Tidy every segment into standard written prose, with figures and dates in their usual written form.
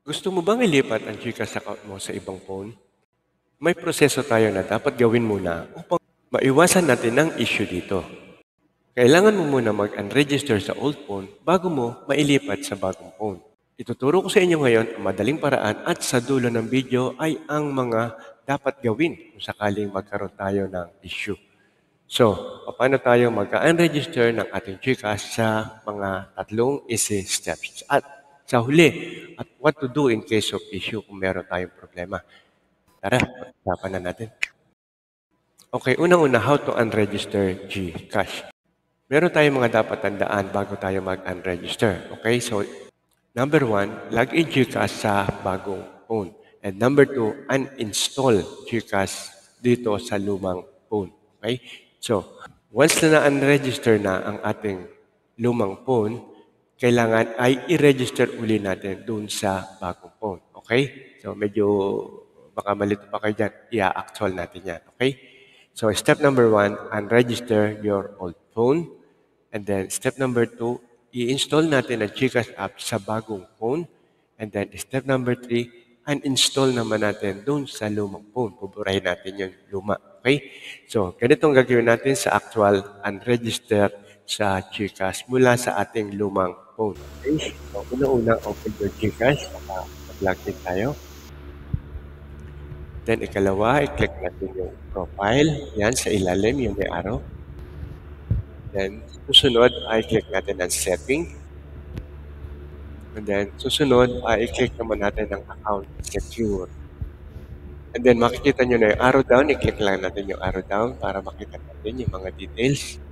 Gusto mo bang ilipat ang GCash account mo sa ibang phone? May proseso tayo na dapat gawin muna upang maiwasan natin ang issue dito. Kailangan mo muna mag-unregister sa old phone bago mo mailipat sa bagong phone. Ituturo ko sa inyo ngayon ang madaling paraan at sa dulo ng video ay ang mga dapat gawin kung sakaling magkaroon tayo ng issue. So, paano tayo mag-unregister ng ating GCash sa mga tatlong easy steps? At sa huli, at what to do in case of issue kung meron tayong problema. Tara, pag-usapan na natin. Okay, unang-una, how to unregister GCash. Meron tayong mga dapat tandaan bago tayo mag-unregister. Okay, so number one, log in GCash sa bagong phone. And number two, uninstall GCash dito sa lumang phone. Okay? So, once na na-unregister na ang ating lumang phone, kailangan ay i-register uli natin dun sa bagong phone. Okay? So, medyo baka malito pa kayo dyan, i-actual natin yan. Okay? So, step number one, unregister your old phone. And then, step number two, i-install natin ang GCash app sa bagong phone. And then, step number three, uninstall naman natin doon sa lumang phone. Pupurahin natin yung luma. Okay? So, ganitong gagawin natin sa actual unregistered sa GCash mula sa ating lumang phone. Okay? So, una-una, open your GCash. Mag-login tayo. Then, ikalawa, i-click natin yung profile. Yan, sa ilalim, yung may arrow. Then, susunod ay click natin ang setting. And then, susunod ay i-click naman natin ang account secure. And then, makikita nyo na yung arrow down. I-click lang natin yung arrow down para makita natin yung mga details.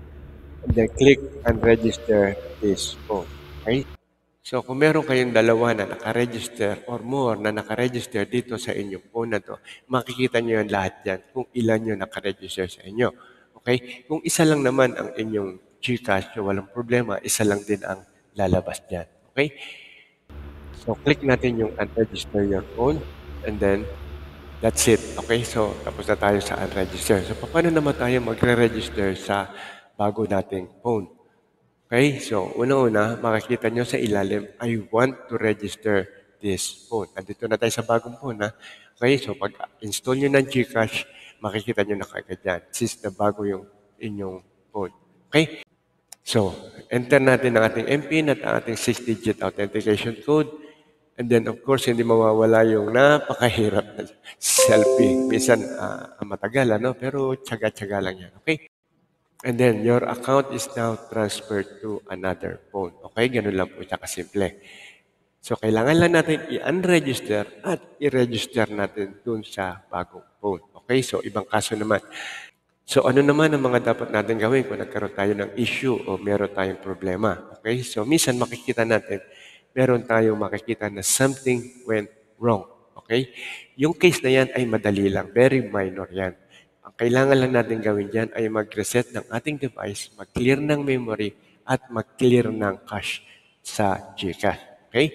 And then, click and register this phone. Okay? So, kung meron kayong dalawa na nakaregister or more na nakaregister dito sa inyong phone na to, makikita nyo yan lahat yan kung ilan yung nakaregister sa inyo. Okay? Kung isa lang naman ang inyong GCash, so walang problema, isa lang din ang lalabas dyan. Okay? So, click natin yung unregister your phone and then that's it. Okay? So, tapos na tayo sa unregister. So, paano naman tayo magre-register sa bago nating phone? Okay, so una-una, makikita nyo sa ilalim, I want to register this phone. Andito na tayo sa bagong phone, ha? Okay, so pag install nyo ng GCash, makikita nyo na kagad yan. This is the bago yung inyong phone. Okay, so enter natin ang ating MPIN at ang ating 6-digit authentication code. And then, of course, hindi mawawala yung napakahirap na selfie. Minsan, matagal, ano? Pero tsaga-tsaga lang yan. Okay? And then, your account is now transferred to another phone. Okay? Ganun lang po siya kasimple. So, kailangan lang natin i-unregister at i-register natin dun sa bagong phone. Okay? So, ibang kaso naman. So, ano naman ang mga dapat natin gawin kung nagkaroon tayo ng issue o meron tayong problema? Okay? So, minsan makikita natin, meron tayong makikita na something went wrong. Okay? Yung case na yan ay madali lang. Very minor yan. Ang kailangan lang natin gawin dyan ay mag-reset ng ating device, mag-clear ng memory, at mag-clear ng cache sa GCash. Okay?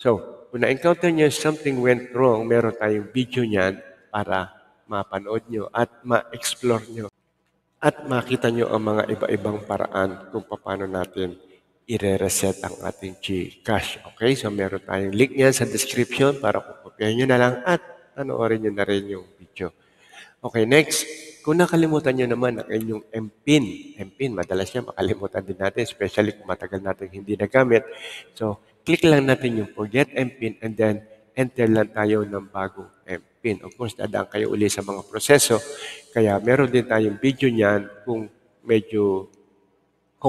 So, kung na-encounter nyo something went wrong, meron tayong video niyan para mapanood nyo at ma-explore nyo at makita nyo ang mga iba-ibang paraan kung paano natin i-reset ang ating GCash. Okay? So, meron tayong link niyan sa description para kukopyahin nyo na lang at panoorin nyo na rin yung video. Okay, next. Kung nakalimutan nyo naman ang inyong MPIN, madalas yan makalimutan din natin, especially kung matagal natin hindi nagamit. So, click lang natin yung forget MPIN and then enter lang tayo ng bagong MPIN. Of course, dadaan kayo uli sa mga proseso. Kaya meron din tayong video niyan kung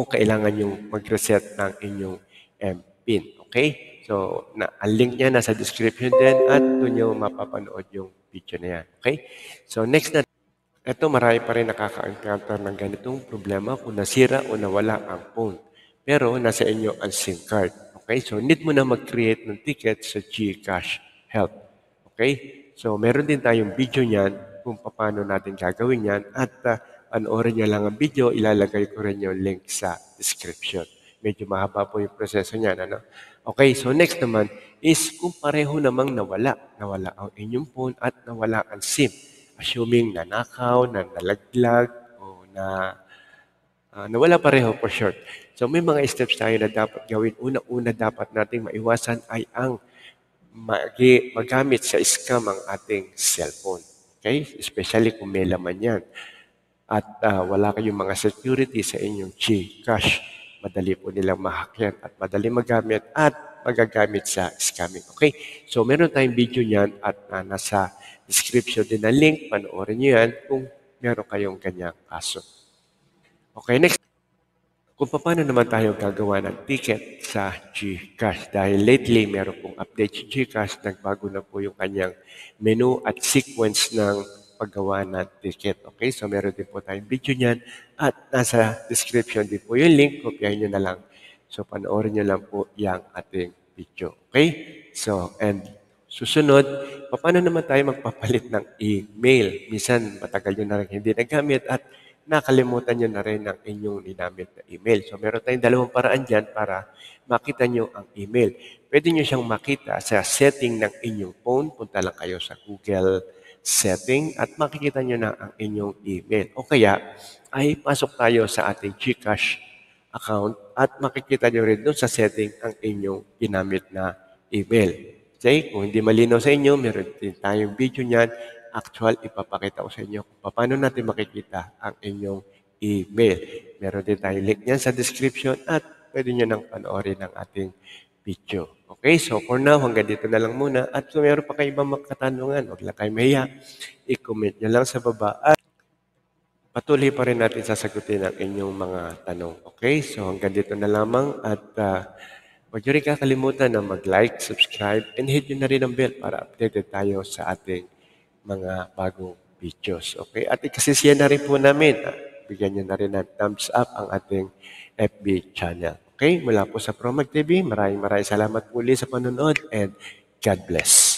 kailangan yung mag-reset ng inyong MPIN. Okay? So, ang link niya nasa description din at doon nyo mapapanood yung video na yan. Okay? So, next na. Ito, marami pa rin nakaka-encounter ng ganitong problema kung nasira o nawala ang phone. Pero, nasa inyo ang SIM card. Okay? So, need mo na mag-create ng ticket sa GCash Help. Okay? So, meron din tayong video niyan kung paano natin gagawin yan at panoorin nyo lang ang video, ilalagay ko rin yung link sa description. Medyo mahaba po yung proseso niyan. Ano? Okay, so next naman is kung pareho namang nawala. Nawala ang inyong phone at nawala ang SIM. Assuming na nakaw, na nalaglag, o nawala pareho for short. So may mga steps tayo na dapat gawin. Una-una dapat nating maiwasan ay ang magamit sa scam ang ating cellphone. Okay? Especially kung may laman yan. At wala kayong mga security sa inyong GCash. Madali po nilang mahack yan at madali magamit at magagamit sa scamming. Okay? So meron tayong video niyan at nasa description din na link. Panoorin niyo yan kung meron kayong ganyang kaso. Okay, next. Kung paano naman tayo gagawa ng ticket sa GCash. Dahil lately, meron pong update sa GCash, nagbago na po yung kanyang menu at sequence ng paggawa ng ticket. Okay, so meron din po tayong video niyan at nasa description din po yung link. Kopyahin nyo na lang. So panoorin nyo lang po yung ating video. Okay, so and susunod, paano naman tayo magpapalit ng email? Minsan, matagal nyo na rin hindi nagamit at nakalimutan nyo na rin ang inyong ginamit na email. So, meron tayong dalawang paraan dyan para makita nyo ang email. Pwede nyo siyang makita sa setting ng inyong phone. Punta lang kayo sa Google setting at makikita nyo na ang inyong email. O kaya, ay pasok tayo sa ating GCash account at makikita nyo rin doon sa setting ang inyong ginamit na email. Okay? Kung hindi malinaw sa inyo, meron din tayong video niyan. Actual, ipapakita ko sa inyo kung paano natin makikita ang inyong email. Meron din tayong link niyan sa description at pwede nyo nang panoorin ang ating video. Okay, so for now, hanggang dito na lang muna. At kung meron pa kayo ibang makatanungan, huwag lang kayo mahiya. I-comment nyo lang sa baba at patuloy pa rin natin sasagutin ang inyong mga tanong. Okay, so hanggang dito na lamang at huwag nyo rin kakalimutan na mag-like, subscribe, and hit nyo na rin ang bell para updated tayo sa ating mga bagong videos. Okay? At ikasisiyan na rin po namin. Bigyan nyo na rin ng thumbs up ang ating FB channel. Okay? Mula po sa Promag TV, maraming salamat muli sa panonood and God bless.